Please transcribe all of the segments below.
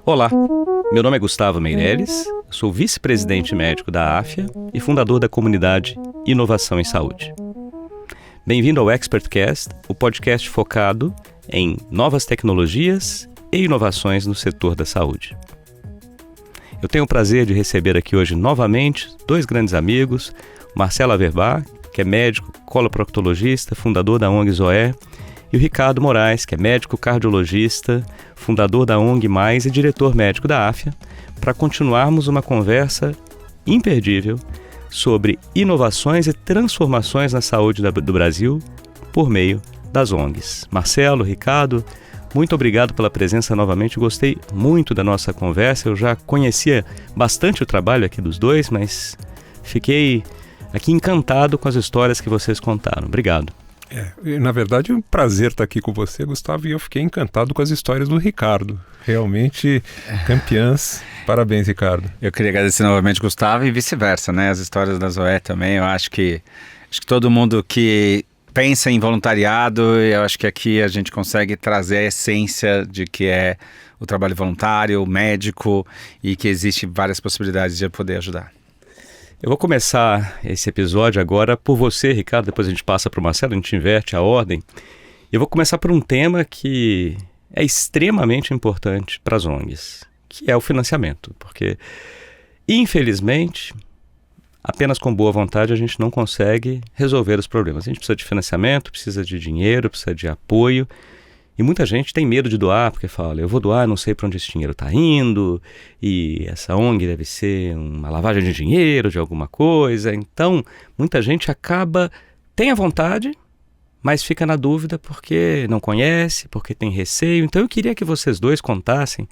Olá, meu nome é Gustavo Meireles, sou vice-presidente médico da AFIA e fundador da comunidade Inovação em Saúde. Bem-vindo ao ExpertCast, o podcast focado em novas tecnologias e inovações no setor da saúde. Eu tenho o prazer de receber aqui hoje novamente dois grandes amigos, Marcelo Averbach, que é médico coloproctologista, fundador da ONG Zoé, e o Ricardo Moraes, que é médico cardiologista, fundador da ONG Mais e diretor médico da AFIA, para continuarmos uma conversa imperdível sobre inovações e transformações na saúde do Brasil por meio das ONGs. Marcelo, Ricardo, muito obrigado pela presença novamente. Gostei muito da nossa conversa. Eu já conhecia bastante o trabalho aqui dos dois, mas fiquei aqui encantado com as histórias que vocês contaram. Obrigado. Na verdade, é um prazer estar aqui com você, Gustavo, e eu fiquei encantado com as histórias do Ricardo. Realmente campeãs. Parabéns, Ricardo. Eu queria agradecer novamente, Gustavo, e vice-versa, né? As histórias da Zoé também. Eu acho que todo mundo que pensa em voluntariado, eu acho que aqui a gente consegue trazer a essência de que é o trabalho voluntário, o médico, e que existe várias possibilidades de poder ajudar. Eu vou começar esse episódio agora por você, Ricardo, depois a gente passa para o Marcelo, a gente inverte a ordem. Eu vou começar por um tema que é extremamente importante para as ONGs, que é o financiamento, porque, infelizmente, apenas com boa vontade a gente não consegue resolver os problemas. A gente precisa de financiamento, precisa de dinheiro, precisa de apoio. E muita gente tem medo de doar, porque fala, eu vou doar, não sei para onde esse dinheiro está indo, e essa ONG deve ser uma lavagem de dinheiro, de alguma coisa. Então, muita gente tem a vontade, mas fica na dúvida porque não conhece, porque tem receio. Então, eu queria que vocês dois contassem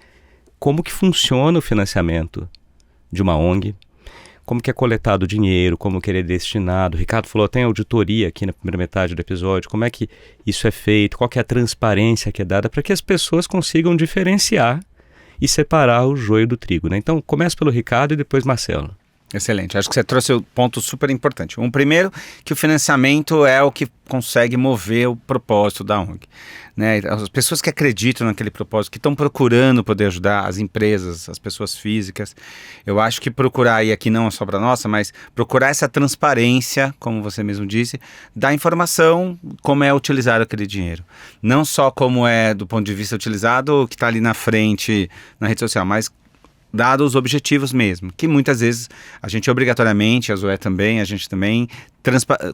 como que funciona o financiamento de uma ONG, como que é coletado o dinheiro, como que ele é destinado. O Ricardo falou, tem auditoria aqui na primeira metade do episódio, como é que isso é feito, qual que é a transparência que é dada para que as pessoas consigam diferenciar e separar o joio do trigo, né? Então, começa pelo Ricardo e depois Marcelo. Excelente, acho que você trouxe um ponto super importante. Primeiro, que o financiamento é o que consegue mover o propósito da ONG, né? As pessoas que acreditam naquele propósito, que estão procurando poder ajudar as empresas, as pessoas físicas, eu acho que procurar, e aqui não é só para nossa, mas procurar essa transparência, como você mesmo disse, da informação, como é utilizado aquele dinheiro. Não só como é do ponto de vista utilizado, que está ali na frente, na rede social, mas dados os objetivos mesmo, que muitas vezes a gente obrigatoriamente, a Zoé também, a gente também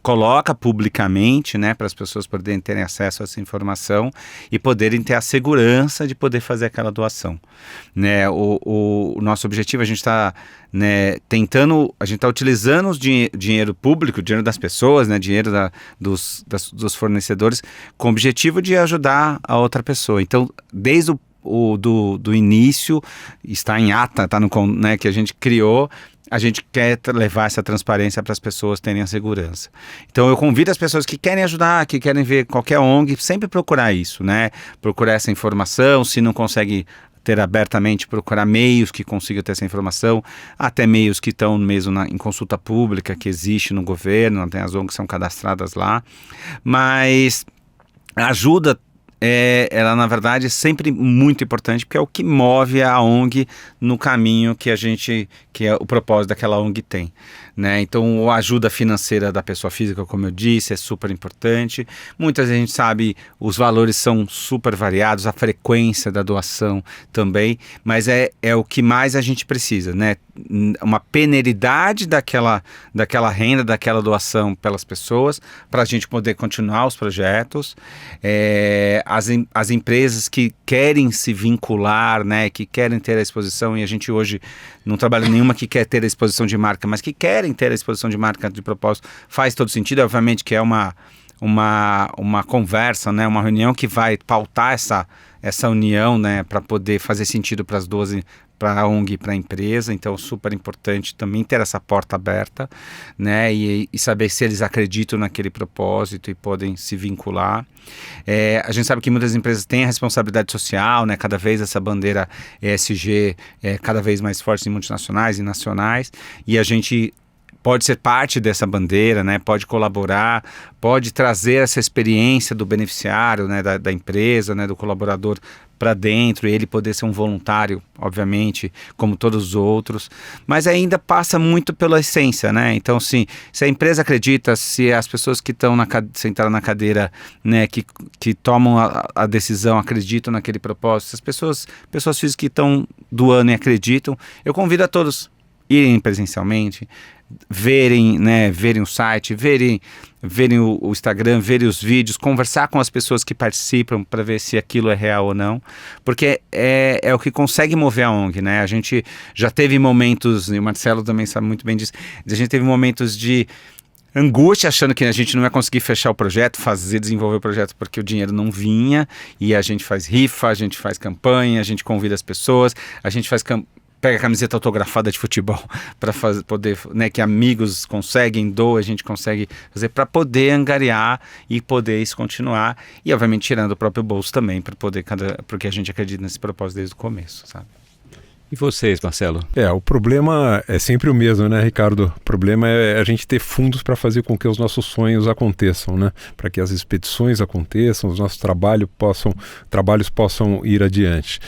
coloca publicamente, né, para as pessoas poderem terem acesso a essa informação e poderem ter a segurança de poder fazer aquela doação, né? O nosso objetivo, a gente está, né, a gente está utilizando o dinheiro público, o dinheiro das pessoas, né, dinheiro dos fornecedores, com o objetivo de ajudar a outra pessoa. Então, desde do início, está em ata, está no, né, que a gente criou, a gente quer levar essa transparência para as pessoas terem a segurança. Então eu convido as pessoas que querem ajudar, que querem ver qualquer ONG, sempre procurar isso, né? Procurar essa informação, se não consegue ter abertamente, procurar meios que consigam ter essa informação, até meios que estão mesmo em consulta pública, que existe no governo, tem as ONGs que são cadastradas lá, mas a ajuda ela na verdade é sempre muito importante, porque é o que move a ONG no caminho que é o propósito daquela ONG tem, né? Então a ajuda financeira da pessoa física, como eu disse, é super importante. Muitas vezes a gente sabe, os valores são super variados, a frequência da doação também, mas é o que mais a gente precisa, né? Uma perenidade daquela renda, daquela doação pelas pessoas, para a gente poder continuar os projetos. As empresas que querem se vincular, né, que querem ter a exposição, e a gente hoje não trabalha nenhuma que quer ter a exposição de marca, mas que querem ter a exposição de marca de propósito, faz todo sentido. Obviamente que é uma conversa, né, uma reunião que vai pautar essa união, né, para poder fazer sentido para as duas, para a ONG e para a empresa. Então, super importante também ter essa porta aberta, né, e saber se eles acreditam naquele propósito e podem se vincular. A gente sabe que muitas empresas têm a responsabilidade social, né, cada vez essa bandeira ESG é cada vez mais forte em multinacionais e nacionais, e a gente pode ser parte dessa bandeira, né? Pode colaborar, pode trazer essa experiência do beneficiário, né? Da empresa, né? Do colaborador para dentro, e ele poder ser um voluntário, obviamente, como todos os outros, mas ainda passa muito pela essência, né? Então, se a empresa acredita, se as pessoas que estão sentadas na cadeira, né, que tomam a decisão, acreditam naquele propósito, se as pessoas físicas que estão doando e acreditam, eu convido a todos irem presencialmente, verem o site, verem o Instagram, verem os vídeos, conversar com as pessoas que participam para ver se aquilo é real ou não, porque é o que consegue mover a ONG, né? A gente já teve momentos, e o Marcelo também sabe muito bem disso, a gente teve momentos de angústia, achando que a gente não ia conseguir fechar o projeto, desenvolver o projeto, porque o dinheiro não vinha, e a gente faz rifa, a gente faz campanha, a gente convida as pessoas, a gente pega a camiseta autografada de futebol para poder, né, que amigos conseguem, a gente consegue fazer para poder angariar e poder isso continuar, e obviamente tirando o próprio bolso também, para poder, porque a gente acredita nesse propósito desde o começo, sabe? E vocês, Marcelo? O problema é sempre o mesmo, né, Ricardo? O problema é a gente ter fundos para fazer com que os nossos sonhos aconteçam, né? Para que as expedições aconteçam, os nossos trabalhos possam ir adiante.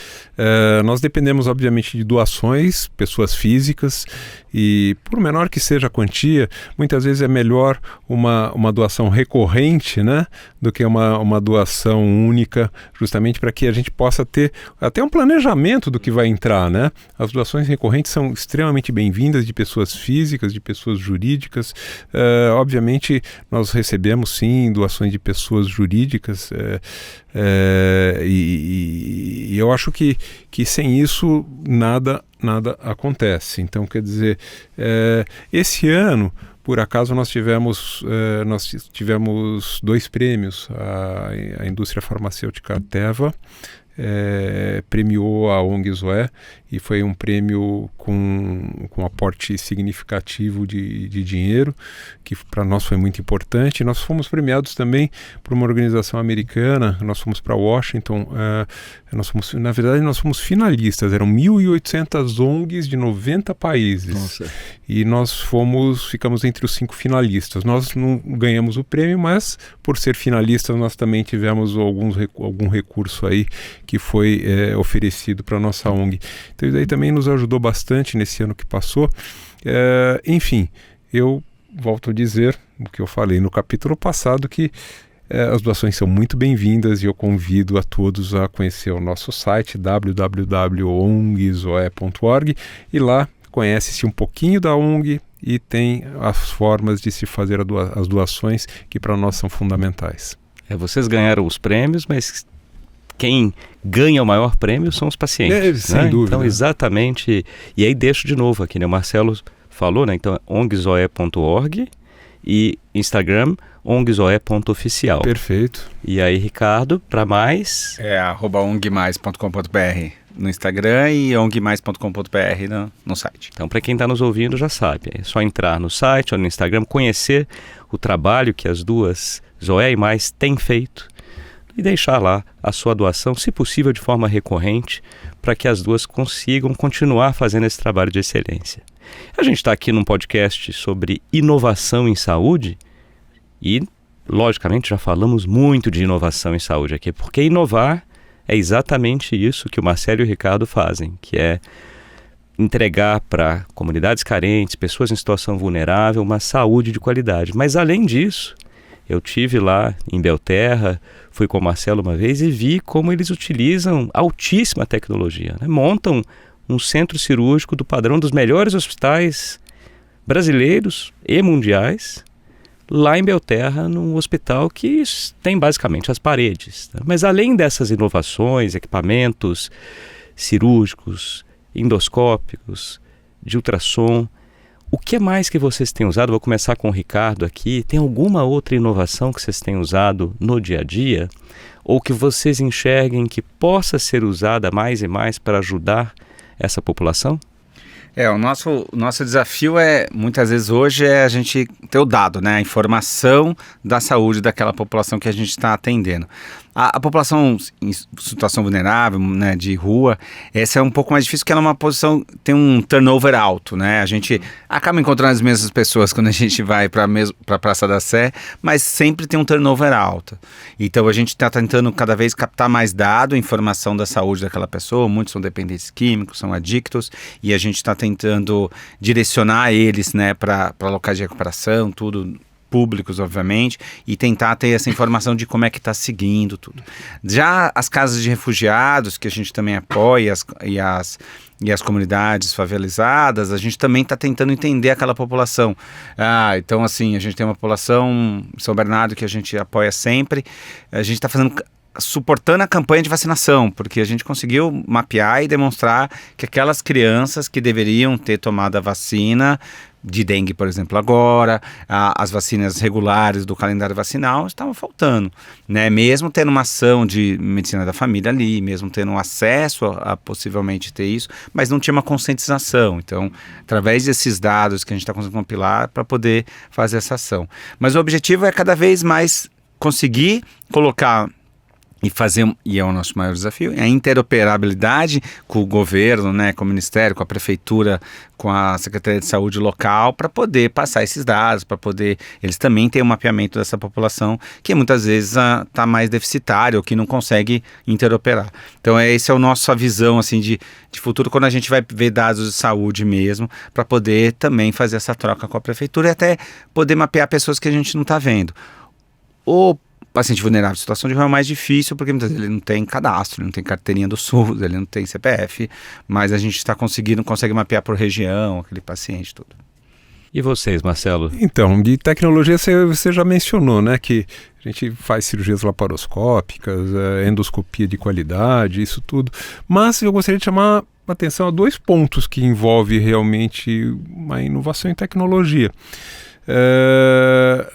Nós dependemos, obviamente, de doações, pessoas físicas, e por menor que seja a quantia, muitas vezes é melhor uma doação recorrente, né, do que uma doação única, justamente para que a gente possa ter até um planejamento do que vai entrar, né? As doações recorrentes são extremamente bem-vindas, de pessoas físicas, de pessoas jurídicas. Obviamente, nós recebemos, sim, doações de pessoas jurídicas, e eu acho que sem isso nada acontece. Então, quer dizer, esse ano, por acaso, nós tivemos 2 prêmios. A indústria farmacêutica Teva premiou a ONG Zoé, e foi um prêmio com aporte significativo de dinheiro, que para nós foi muito importante. Nós fomos premiados também por uma organização americana, nós fomos para Washington, na verdade nós fomos finalistas, eram 1.800 ONGs de 90 países. Nossa. E nós ficamos entre os 5 finalistas. Nós não ganhamos o prêmio, mas por ser finalistas nós também tivemos algum recurso aí que foi oferecido para a nossa ONG. Então isso aí também nos ajudou bastante nesse ano que passou. Enfim, eu volto a dizer o que eu falei no capítulo passado, que as doações são muito bem-vindas, e eu convido a todos a conhecer o nosso site www.ongzoe.org, e lá conhece-se um pouquinho da ONG e tem as formas de se fazer as doações, que para nós são fundamentais. Vocês ganharam os prêmios, mas quem ganha o maior prêmio são os pacientes. Sem dúvida. Então, exatamente. E aí deixo de novo aqui, né? O Marcelo falou, né? Então, ongzoe.org e Instagram, ongzoe.oficial. Perfeito. E aí, Ricardo, para mais... @ongmais.com.br no Instagram e ongmais.com.br no site. Então, para quem está nos ouvindo, já sabe. É só entrar no site ou no Instagram, conhecer o trabalho que as duas, Zoé e Mais, têm feito, e deixar lá a sua doação, se possível de forma recorrente, para que as duas consigam continuar fazendo esse trabalho de excelência. A gente está aqui num podcast sobre inovação em saúde e, logicamente, já falamos muito de inovação em saúde aqui, porque inovar é exatamente isso que o Marcelo e o Ricardo fazem, que é entregar para comunidades carentes, pessoas em situação vulnerável, uma saúde de qualidade. Mas, além disso, eu tive lá em Belterra, fui com o Marcelo uma vez e vi como eles utilizam altíssima tecnologia, né? Montam um centro cirúrgico do padrão dos melhores hospitais brasileiros e mundiais, lá em Belterra, num hospital que tem basicamente as paredes, né? Mas além dessas inovações, equipamentos cirúrgicos, endoscópicos, de ultrassom, o que mais que vocês têm usado? Vou começar com o Ricardo aqui. Tem alguma outra inovação que vocês têm usado no dia a dia? Ou que vocês enxerguem que possa ser usada mais e mais para ajudar essa população? O nosso desafio muitas vezes hoje, a gente ter o dado, né? A informação da saúde daquela população que a gente está atendendo. A população em situação vulnerável, né, de rua, essa é um pouco mais difícil, porque ela é uma posição, tem um turnover alto, né? A gente acaba encontrando as mesmas pessoas quando a gente vai para a Praça da Sé, mas sempre tem um turnover alto. Então a gente está tentando cada vez captar mais dado, informação da saúde daquela pessoa. Muitos são dependentes químicos, são adictos, e a gente está tentando direcionar eles, né, para locais de recuperação, tudo públicos, obviamente, e tentar ter essa informação de como é que está seguindo tudo. Já as casas de refugiados, que a gente também apoia, e as comunidades favelizadas, a gente também está tentando entender aquela população. Então, assim, a gente tem uma população em São Bernardo que a gente apoia sempre, a gente está suportando a campanha de vacinação, porque a gente conseguiu mapear e demonstrar que aquelas crianças que deveriam ter tomado a vacina de dengue, por exemplo, agora, as vacinas regulares do calendário vacinal estavam faltando, né? Mesmo tendo uma ação de medicina da família ali, mesmo tendo um acesso a possivelmente ter isso, mas não tinha uma conscientização. Então, através desses dados que a gente está conseguindo compilar para poder fazer essa ação. Mas o objetivo é cada vez mais conseguir colocar e é o nosso maior desafio, a interoperabilidade com o governo, né, com o Ministério, com a Prefeitura, com a Secretaria de Saúde local, para poder passar esses dados, para poder eles também terem um mapeamento dessa população que muitas vezes está mais deficitária ou que não consegue interoperar. Então essa é a nossa visão assim, de futuro, quando a gente vai ver dados de saúde mesmo, para poder também fazer essa troca com a Prefeitura e até poder mapear pessoas que a gente não está vendo. O paciente vulnerável em situação de rua é mais difícil, porque muitas vezes ele não tem cadastro, ele não tem carteirinha do SUS, ele não tem CPF, mas a gente consegue mapear por região, aquele paciente, tudo. E vocês, Marcelo? Então, de tecnologia você já mencionou, né, que a gente faz cirurgias laparoscópicas, endoscopia de qualidade, isso tudo, mas eu gostaria de chamar a atenção a 2 pontos que envolvem realmente uma inovação em tecnologia.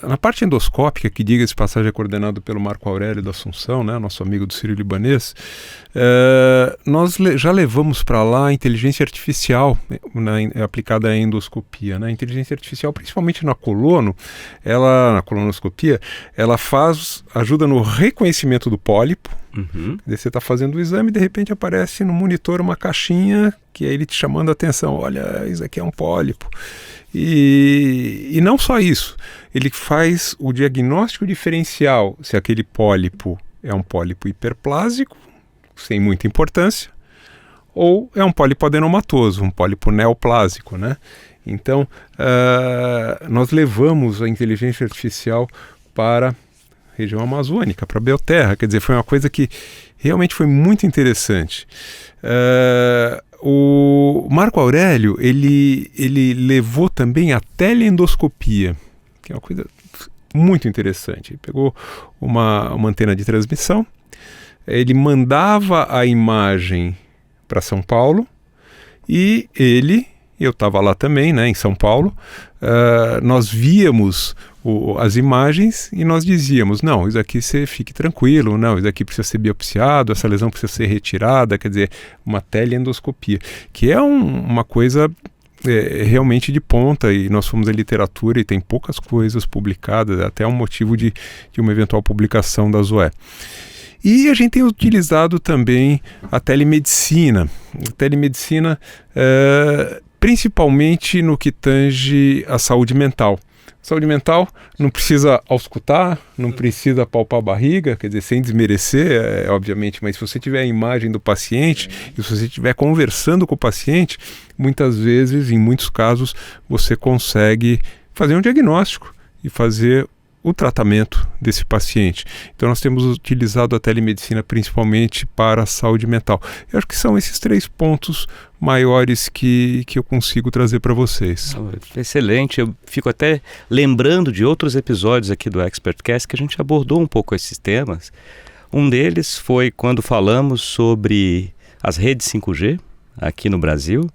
Na parte endoscópica, que diga-se de passagem é coordenado pelo Marco Aurélio da Assunção, né, nosso amigo do Sírio-Libanês, nós já levamos para lá a inteligência artificial aplicada à endoscopia. Né? A inteligência artificial, principalmente na colonoscopia, ela ajuda no reconhecimento do pólipo. Uhum. Você está fazendo o exame e de repente aparece no monitor uma caixinha que é ele te chamando a atenção, olha, isso aqui é um pólipo. E não só isso, ele faz o diagnóstico diferencial se aquele pólipo é um pólipo hiperplásico, sem muita importância, ou é um pólipo adenomatoso, um pólipo neoplásico, né? Então, nós levamos a inteligência artificial para a região amazônica, para a Belterra, quer dizer, foi uma coisa que realmente foi muito interessante. O Marco Aurélio, ele levou também a teleendoscopia, que é uma coisa muito interessante. Ele pegou uma antena de transmissão, ele mandava a imagem para São Paulo e eu estava lá também, né, em São Paulo, nós víamos as imagens e nós dizíamos, não, isso aqui você fique tranquilo, não, isso aqui precisa ser biopsiado, essa lesão precisa ser retirada, quer dizer, uma teleendoscopia, que é uma coisa realmente de ponta, e nós fomos em literatura e tem poucas coisas publicadas, até um motivo de uma eventual publicação da Zoé. E a gente tem utilizado também a telemedicina. Principalmente no que tange a saúde mental. Saúde mental não precisa auscultar, não precisa palpar a barriga, quer dizer, sem desmerecer, obviamente, mas se você tiver a imagem do paciente e se você estiver conversando com o paciente, muitas vezes, em muitos casos, você consegue fazer um diagnóstico e fazer o tratamento desse paciente. Então nós temos utilizado a telemedicina principalmente para a saúde mental. Eu acho que são esses 3 pontos maiores que eu consigo trazer para vocês. Excelente, eu fico até lembrando de outros episódios aqui do ExpertCast que a gente abordou um pouco esses temas. Um deles foi quando falamos sobre as redes 5G aqui no Brasil.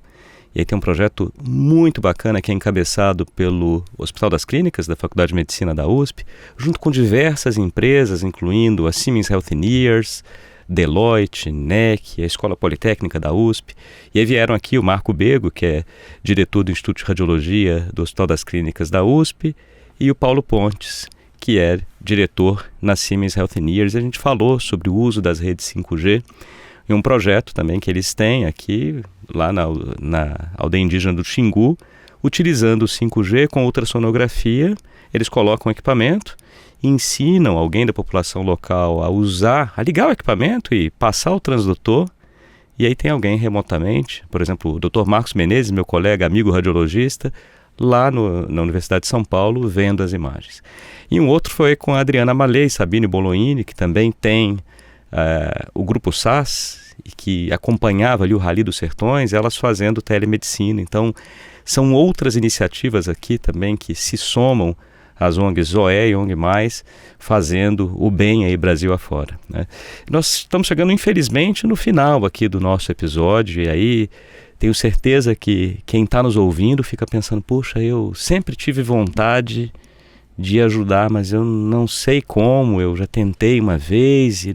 E aí tem um projeto muito bacana que é encabeçado pelo Hospital das Clínicas da Faculdade de Medicina da USP, junto com diversas empresas, incluindo a Siemens Healthineers, Deloitte, NEC, a Escola Politécnica da USP. E aí vieram aqui o Marco Bego, que é diretor do Instituto de Radiologia do Hospital das Clínicas da USP, e o Paulo Pontes, que é diretor na Siemens Healthineers. A gente falou sobre o uso das redes 5G e um projeto também que eles têm aqui, lá na aldeia indígena do Xingu, utilizando o 5G com ultrassonografia. Eles colocam o equipamento e ensinam alguém da população local a ligar o equipamento e passar o transdutor. E aí tem alguém remotamente, por exemplo, o Dr. Marcos Menezes, meu colega, amigo radiologista, lá na Universidade de São Paulo, vendo as imagens. E um outro foi com a Adriana Malê e Sabine Bolognini, que também tem o Grupo SAS, e que acompanhava ali o Rally dos Sertões, elas fazendo telemedicina. Então, são outras iniciativas aqui também que se somam as ONGs Zoé e ONG+, fazendo o bem aí Brasil afora, né? Nós estamos chegando, infelizmente, no final aqui do nosso episódio, e aí tenho certeza que quem está nos ouvindo fica pensando, puxa, eu sempre tive vontade de ajudar, mas eu não sei como, eu já tentei uma vez e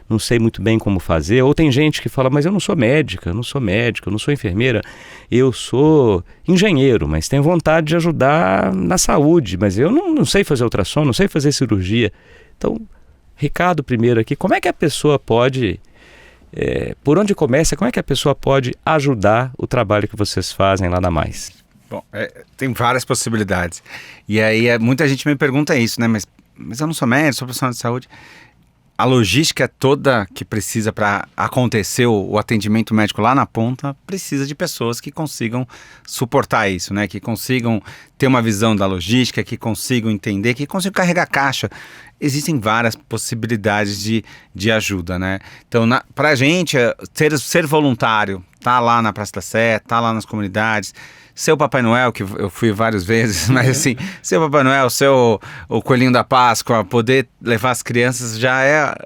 não sei muito bem como fazer. Ou tem gente que fala, mas eu não sou médica, eu não sou enfermeira, eu sou engenheiro, mas tenho vontade de ajudar na saúde, mas eu não sei fazer ultrassom, não sei fazer cirurgia. Então, Ricardo, primeiro aqui, como é que a pessoa pode, por onde começa, como é que a pessoa pode ajudar o trabalho que vocês fazem lá na Mais? Bom, tem várias possibilidades. E aí muita gente me pergunta isso, né? Mas eu não sou médico, sou profissional de saúde. A logística toda que precisa para acontecer o atendimento médico lá na ponta, precisa de pessoas que consigam suportar isso, né? Que consigam ter uma visão da logística, que consigam entender, que consigam carregar caixa. Existem várias possibilidades de ajuda, né? Então, pra gente, ser voluntário, tá lá na Praça da Sé, tá lá nas comunidades, ser o Papai Noel, que eu fui várias vezes, mas assim, ser o Papai Noel, ser o Coelhinho da Páscoa, poder levar as crianças já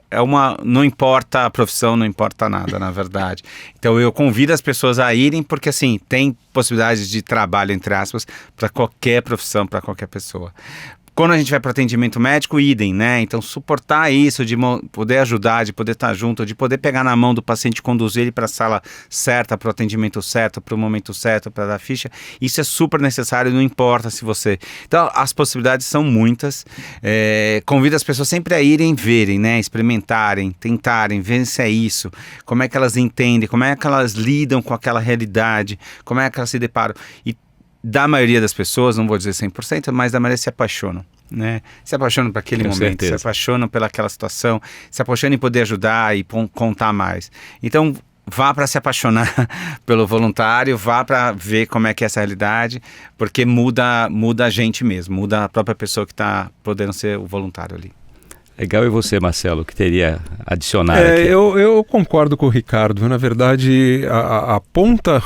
é uma... Não importa a profissão, não importa nada, na verdade. Então eu convido as pessoas a irem, porque assim, tem possibilidades de trabalho, entre aspas, para qualquer profissão, para qualquer pessoa. Quando a gente vai para atendimento médico, idem, né? Então, suportar isso, de poder ajudar, de poder estar junto, de poder pegar na mão do paciente e conduzir ele para a sala certa, para o atendimento certo, para o momento certo, para dar ficha, isso é super necessário, não importa se você... Então, as possibilidades são muitas. Convido as pessoas sempre a irem verem, né? Experimentarem, tentarem, verem se é isso, como é que elas entendem, como é que elas lidam com aquela realidade, como é que elas se deparam. E da maioria das pessoas, não vou dizer 100%, mas da maioria se apaixonam, né? Se apaixonam por aquele momento, certeza. Se apaixonam pelaquela situação, se apaixonam em poder ajudar e contar mais. Então, vá para se apaixonar pelo voluntário, vá para ver como é que é essa realidade, porque muda a gente mesmo, muda a própria pessoa que está podendo ser o voluntário ali. Legal. E você, Marcelo, que teria a adicionar aqui? Eu concordo com o Ricardo. Na verdade, a ponta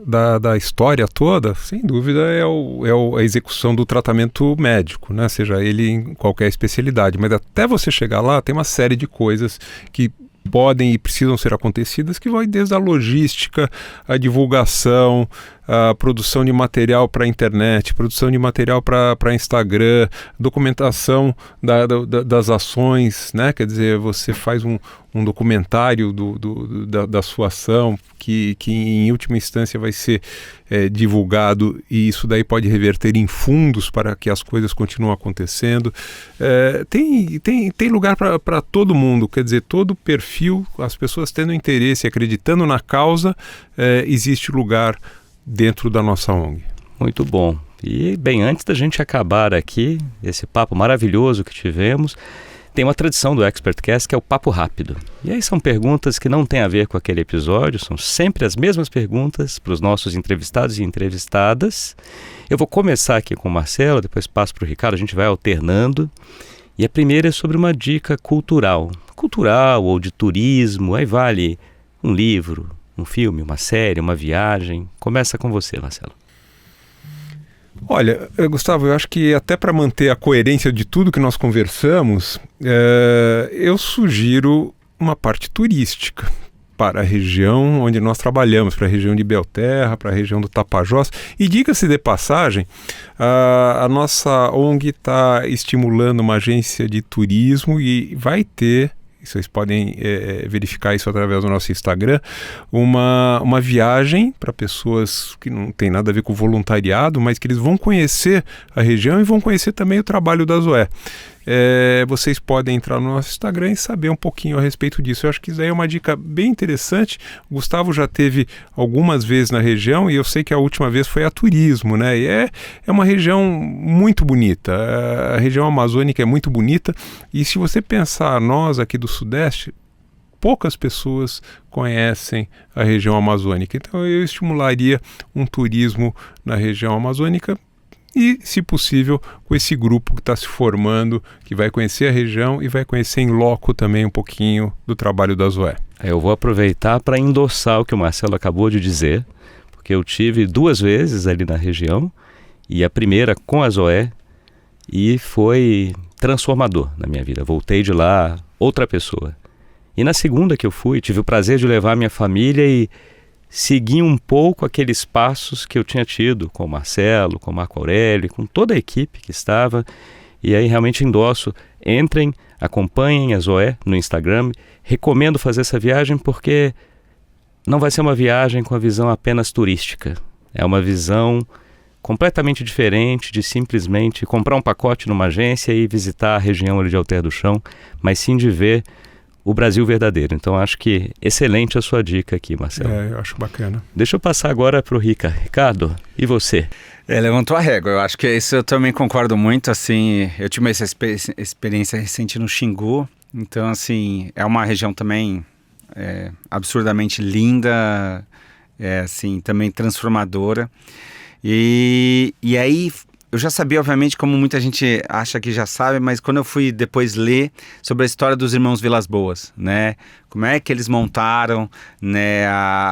da história toda, sem dúvida, é a execução do tratamento médico, né? Seja ele em qualquer especialidade. Mas até você chegar lá, tem uma série de coisas que podem e precisam ser acontecidas, que vai desde a logística, a divulgação, a produção de material para a internet, produção de material para Instagram, documentação das ações, né? Quer dizer, você faz um documentário da sua ação que em última instância vai ser divulgado, e isso daí pode reverter em fundos para que as coisas continuem acontecendo. Tem lugar para todo mundo, quer dizer, todo perfil, as pessoas tendo interesse, acreditando na causa, existe lugar dentro da nossa ONG. Muito bom. E bem, antes da gente acabar aqui, esse papo maravilhoso que tivemos, tem uma tradição do ExpertCast que é o papo rápido. E aí são perguntas que não têm a ver com aquele episódio, são sempre as mesmas perguntas para os nossos entrevistados e entrevistadas. Eu vou começar aqui com o Marcelo, depois passo para o Ricardo, a gente vai alternando. E a primeira é sobre uma dica cultural ou de turismo, aí vale um livro, um filme, uma série, uma viagem. Começa com você, Marcelo. Olha, Gustavo, eu acho que até para manter a coerência de tudo que nós conversamos, eu sugiro uma parte turística para a região onde nós trabalhamos, para a região de Belterra, para a região do Tapajós. E diga-se de passagem, a nossa ONG está estimulando uma agência de turismo e vai ter, vocês podem verificar isso através do nosso Instagram, uma viagem para pessoas que não tem nada a ver com voluntariado, mas que eles vão conhecer a região e vão conhecer também o trabalho da Zoé. vocês podem entrar no nosso Instagram e saber um pouquinho a respeito disso. Eu acho que isso aí é uma dica bem interessante. O Gustavo já teve algumas vezes na região e eu sei que a última vez foi a turismo, né? E é uma região muito bonita. A região amazônica é muito bonita e se você pensar, nós aqui do Sudeste, poucas pessoas conhecem a região amazônica. Então eu estimularia um turismo na região amazônica e, se possível, com esse grupo que está se formando, que vai conhecer a região e vai conhecer em loco também um pouquinho do trabalho da Zoé. Eu vou aproveitar para endossar o que o Marcelo acabou de dizer, porque eu tive 2 vezes ali na região, e a primeira com a Zoé, e foi transformador na minha vida. Voltei de lá outra pessoa. E na segunda que eu fui, tive o prazer de levar minha família e seguir um pouco aqueles passos que eu tinha tido com o Marcelo, com o Marco Aurélio, com toda a equipe que estava. E aí realmente endosso, entrem, acompanhem a Zoé no Instagram. Recomendo fazer essa viagem porque não vai ser uma viagem com a visão apenas turística. É uma visão completamente diferente de simplesmente comprar um pacote numa agência e visitar a região ali de Alter do Chão, mas sim de ver o Brasil verdadeiro. Então acho que excelente a sua dica aqui, Marcelo. Eu acho bacana. Deixa eu passar agora para o Rica. Ricardo, e você? Levantou a régua, eu acho que isso eu também concordo muito, assim, eu tive essa experiência recente no Xingu, então assim, é uma região também absurdamente linda, assim, também transformadora, e aí eu já sabia, obviamente, como muita gente acha que já sabe, mas quando eu fui depois ler sobre a história dos irmãos Vilas Boas, né? Como é que eles montaram, né,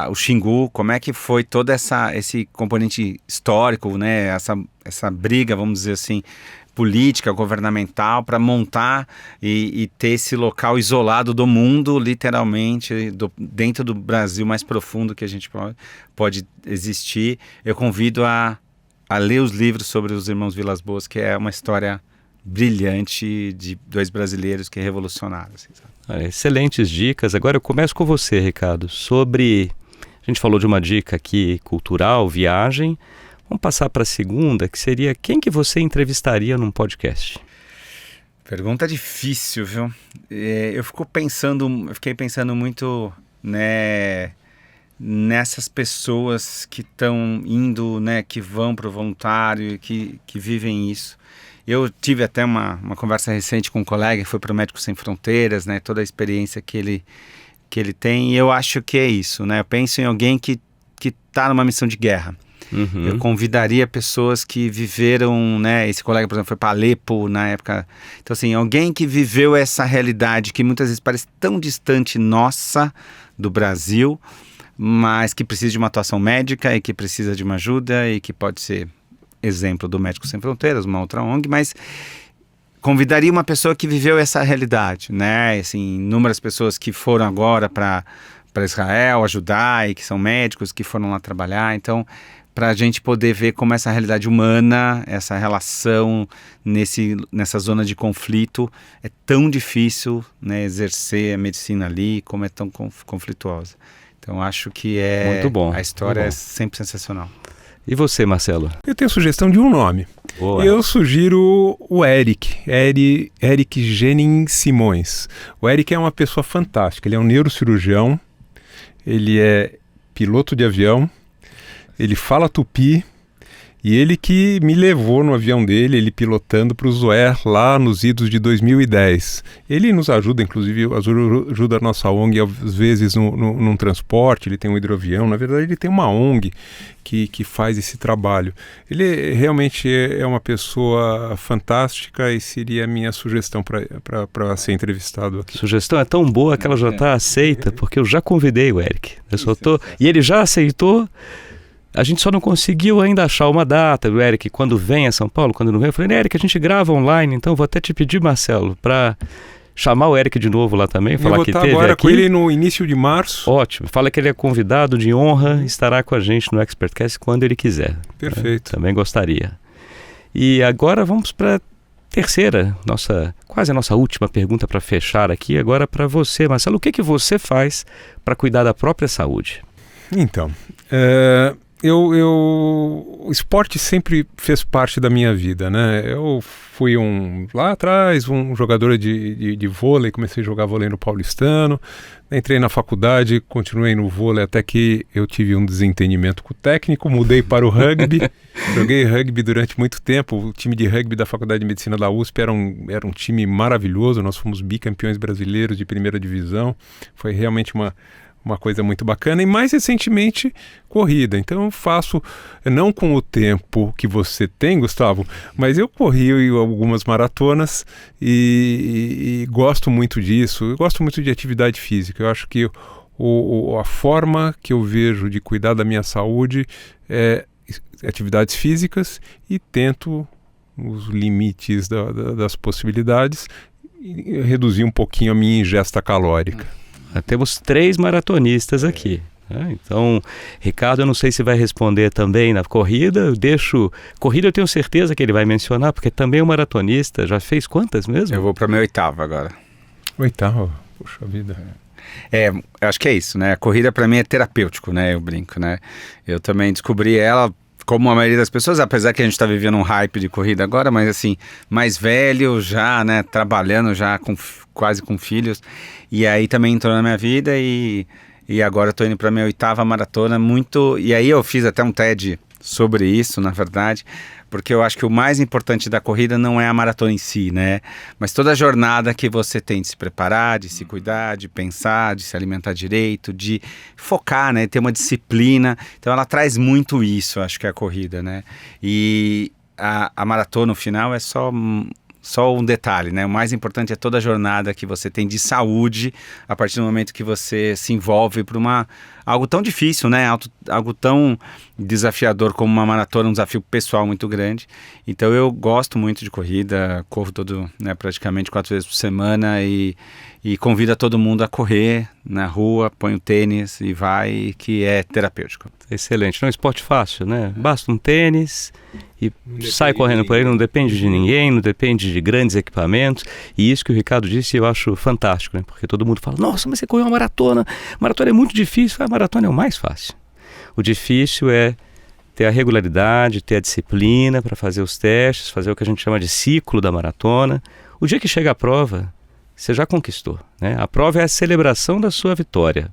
o Xingu, como é que foi todo esse componente histórico, né? Essa briga, vamos dizer assim, política, governamental, para montar e ter esse local isolado do mundo, literalmente, dentro do Brasil mais profundo que a gente pode existir. Eu convido a ler os livros sobre os irmãos Vilas Boas, que é uma história brilhante de 2 brasileiros que revolucionaram. Assim, excelentes dicas. Agora eu começo com você, Ricardo, sobre... A gente falou de uma dica aqui cultural, viagem. Vamos passar para a segunda, que seria quem que você entrevistaria num podcast? Pergunta difícil, viu? Eu fiquei pensando muito, né, nessas pessoas que estão indo, né, que vão para o voluntário, que vivem isso. Eu tive até uma conversa recente com um colega que foi para o Médicos Sem Fronteiras, né, toda a experiência que ele tem, e eu acho que é isso, né? Eu penso em alguém que está numa missão de guerra. Uhum. Eu convidaria pessoas que viveram, né, esse colega, por exemplo, foi para Alepo na época. Então, assim, alguém que viveu essa realidade que muitas vezes parece tão distante nossa, do Brasil, mas que precisa de uma atuação médica e que precisa de uma ajuda e que pode ser exemplo do Médicos Sem Fronteiras, uma outra ONG, mas convidaria uma pessoa que viveu essa realidade, né? Assim, inúmeras pessoas que foram agora para Israel ajudar e que são médicos, que foram lá trabalhar, então para a gente poder ver como essa realidade humana, essa relação nessa zona de conflito é tão difícil, né, exercer a medicina ali, como é tão conflituosa. Então acho que muito bom, a história é sempre sensacional. E você, Marcelo? Eu tenho sugestão de um nome. Boa. Eu sugiro o Eric Genin Simões. O Eric é uma pessoa fantástica, ele é um neurocirurgião, ele é piloto de avião, ele fala tupi, e ele que me levou no avião dele, ele pilotando para o Zoé lá nos idos de 2010. Ele nos ajuda, inclusive, ajuda a nossa ONG às vezes num transporte, ele tem um hidroavião, na verdade ele tem uma ONG que faz esse trabalho. Ele realmente é uma pessoa fantástica e seria a minha sugestão para ser entrevistado aqui. A sugestão é tão boa que ela já está aceita, porque eu já convidei o Eric. E ele já aceitou. A gente só não conseguiu ainda achar uma data do Eric quando vem a São Paulo, quando não vem. Eu falei, Eric, a gente grava online, então vou até te pedir, Marcelo, para chamar o Eric de novo lá também, falar que teve aqui. Eu vou estar agora com ele no início de março. Ótimo, fala que ele é convidado de honra, estará com a gente no Expertcast quando ele quiser. Perfeito. Também gostaria. E agora vamos para a terceira, quase a nossa última pergunta para fechar aqui, agora para você, Marcelo. O que você faz para cuidar da própria saúde? Então, o esporte sempre fez parte da minha vida, né? Eu fui lá atrás um jogador de vôlei, comecei a jogar vôlei no Paulistano, entrei na faculdade, continuei no vôlei até que eu tive um desentendimento com o técnico, mudei para o rugby, joguei rugby durante muito tempo. O time de rugby da Faculdade de Medicina da USP era um time maravilhoso, nós fomos bicampeões brasileiros de primeira divisão, foi realmente uma coisa muito bacana, e mais recentemente corrida. Então eu faço, não com o tempo que você tem, Gustavo, mas eu corri algumas maratonas e gosto muito disso. Eu gosto muito de atividade física. Eu acho que a forma que eu vejo de cuidar da minha saúde é atividades físicas, e tento, nos limites das possibilidades, reduzir um pouquinho a minha ingesta calórica. Temos 3 maratonistas aqui. Então, Ricardo, eu não sei se vai responder também na corrida. Corrida eu tenho certeza que ele vai mencionar, porque também é um maratonista. Já fez quantas mesmo? Eu vou para a minha 8ª agora. 8ª? Puxa vida. Eu acho que é isso, né? A corrida para mim é terapêutico, né? Eu brinco, né? Eu também descobri ela, como a maioria das pessoas, apesar que a gente está vivendo um hype de corrida agora, mas assim, mais velho já, né? Trabalhando já quase com filhos. E aí também entrou na minha vida e agora estou indo para a minha 8ª maratona, e aí eu fiz até um TED sobre isso, na verdade, porque eu acho que o mais importante da corrida não é a maratona em si, né? Mas toda a jornada que você tem de se preparar, de se cuidar, de pensar, de se alimentar direito, de focar, né? Ter uma disciplina. Então ela traz muito isso, acho que é a corrida, né? E a maratona no final é só um detalhe, né? O mais importante é toda a jornada que você tem de saúde a partir do momento que você se envolve para algo tão difícil, né? Algo tão desafiador como uma maratona, um desafio pessoal muito grande. Então eu gosto muito de corrida, corro praticamente 4 vezes por semana e convido todo mundo a correr na rua, põe o tênis e vai, que é terapêutico. Excelente. Não é um esporte fácil, né? Basta um tênis e sai correndo por aí, não depende de ninguém, não depende de grandes equipamentos. E isso que o Ricardo disse eu acho fantástico, né? Porque todo mundo fala, nossa, mas você correu uma maratona. Maratona é muito difícil. A maratona é o mais fácil. O difícil é ter a regularidade, ter a disciplina para fazer os testes, fazer o que a gente chama de ciclo da maratona. O dia que chega a prova, você já conquistou, né? A prova é a celebração da sua vitória.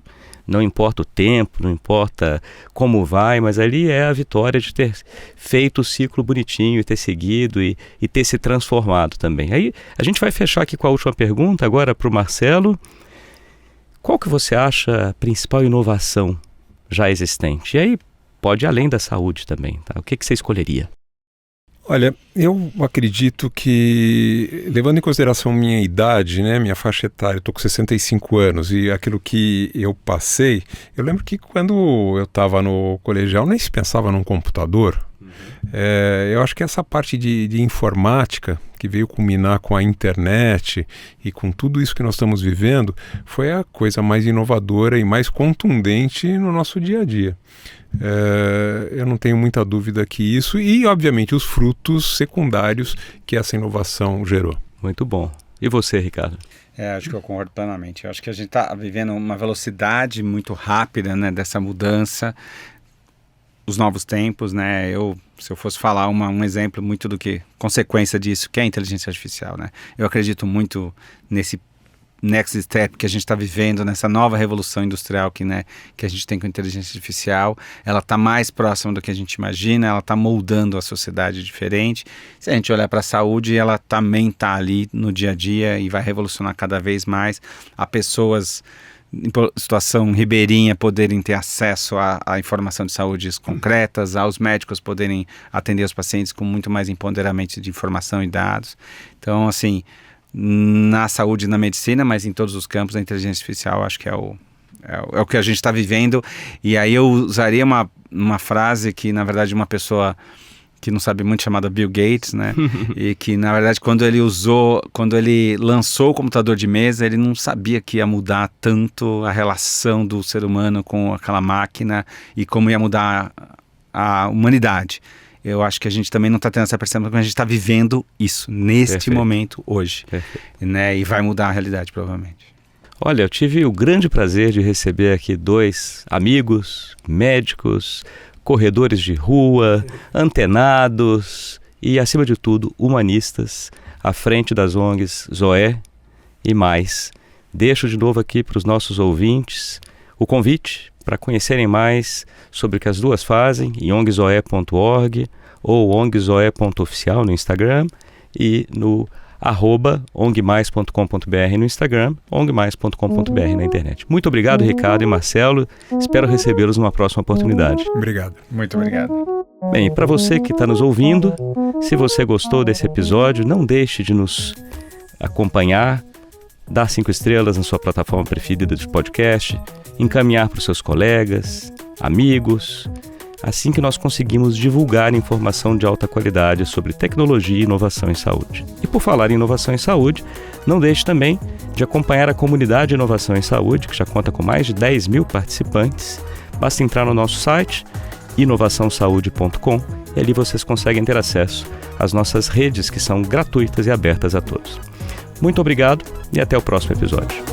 Não importa o tempo, não importa como vai, mas ali é a vitória de ter feito o ciclo bonitinho e ter seguido e ter se transformado também. Aí a gente vai fechar aqui com a última pergunta agora para o Marcelo. Qual que você acha a principal inovação já existente? E aí pode ir além da saúde também, tá? O que você escolheria? Olha, eu acredito que, levando em consideração minha idade, né, minha faixa etária, eu estou com 65 anos e aquilo que eu passei, eu lembro que quando eu estava no colegial nem se pensava num computador. Eu acho que essa parte de informática, que veio culminar com a internet e com tudo isso que nós estamos vivendo, foi a coisa mais inovadora e mais contundente no nosso dia a dia. Eu não tenho muita dúvida que isso, e obviamente os frutos secundários que essa inovação gerou. Muito bom. E você, Ricardo? Acho que eu concordo plenamente. Eu acho que a gente está vivendo uma velocidade muito rápida, né, dessa mudança, os novos tempos, né? Se eu fosse falar um exemplo muito do que consequência disso, que é a inteligência artificial, né? Eu acredito muito nesse next step que a gente está vivendo, nessa nova revolução industrial que a gente tem com a inteligência artificial. Ela está mais próxima do que a gente imagina, ela está moldando a sociedade diferente. Se a gente olhar para a saúde, ela também está ali no dia a dia e vai revolucionar cada vez mais. Há pessoas em situação ribeirinha poderem ter acesso à informação de saúde concretas, aos médicos poderem atender os pacientes com muito mais empoderamento de informação e dados. Então, assim, na saúde e na medicina, mas em todos os campos, a inteligência artificial acho que é o que a gente está vivendo. E aí eu usaria uma frase que, na verdade, uma pessoa que não sabe muito, chamada Bill Gates, né? E que, na verdade, quando ele lançou o computador de mesa, ele não sabia que ia mudar tanto a relação do ser humano com aquela máquina e como ia mudar a humanidade. Eu acho que a gente também não está tendo essa percepção, porque a gente está vivendo isso, neste momento, hoje. Né? E vai mudar a realidade, provavelmente. Olha, eu tive o grande prazer de receber aqui 2 amigos, médicos, corredores de rua, antenados e, acima de tudo, humanistas, à frente das ONGs Zoé e mais. Deixo de novo aqui para os nossos ouvintes o convite para conhecerem mais sobre o que as duas fazem em ongzoe.org ou ongzoe.oficial no Instagram e no @ongmais.com.br no Instagram, ongmais.com.br na internet. Muito obrigado, Ricardo e Marcelo. Espero recebê-los numa próxima oportunidade. Obrigado. Muito obrigado. Bem, e para você que está nos ouvindo, se você gostou desse episódio, não deixe de nos acompanhar, dar 5 estrelas na sua plataforma preferida de podcast, encaminhar para os seus colegas, amigos, assim que nós conseguimos divulgar informação de alta qualidade sobre tecnologia e inovação em saúde. E por falar em inovação em saúde, não deixe também de acompanhar a comunidade de inovação em saúde, que já conta com mais de 10 mil participantes. Basta entrar no nosso site, inovaçãosaude.com, e ali vocês conseguem ter acesso às nossas redes, que são gratuitas e abertas a todos. Muito obrigado e até o próximo episódio.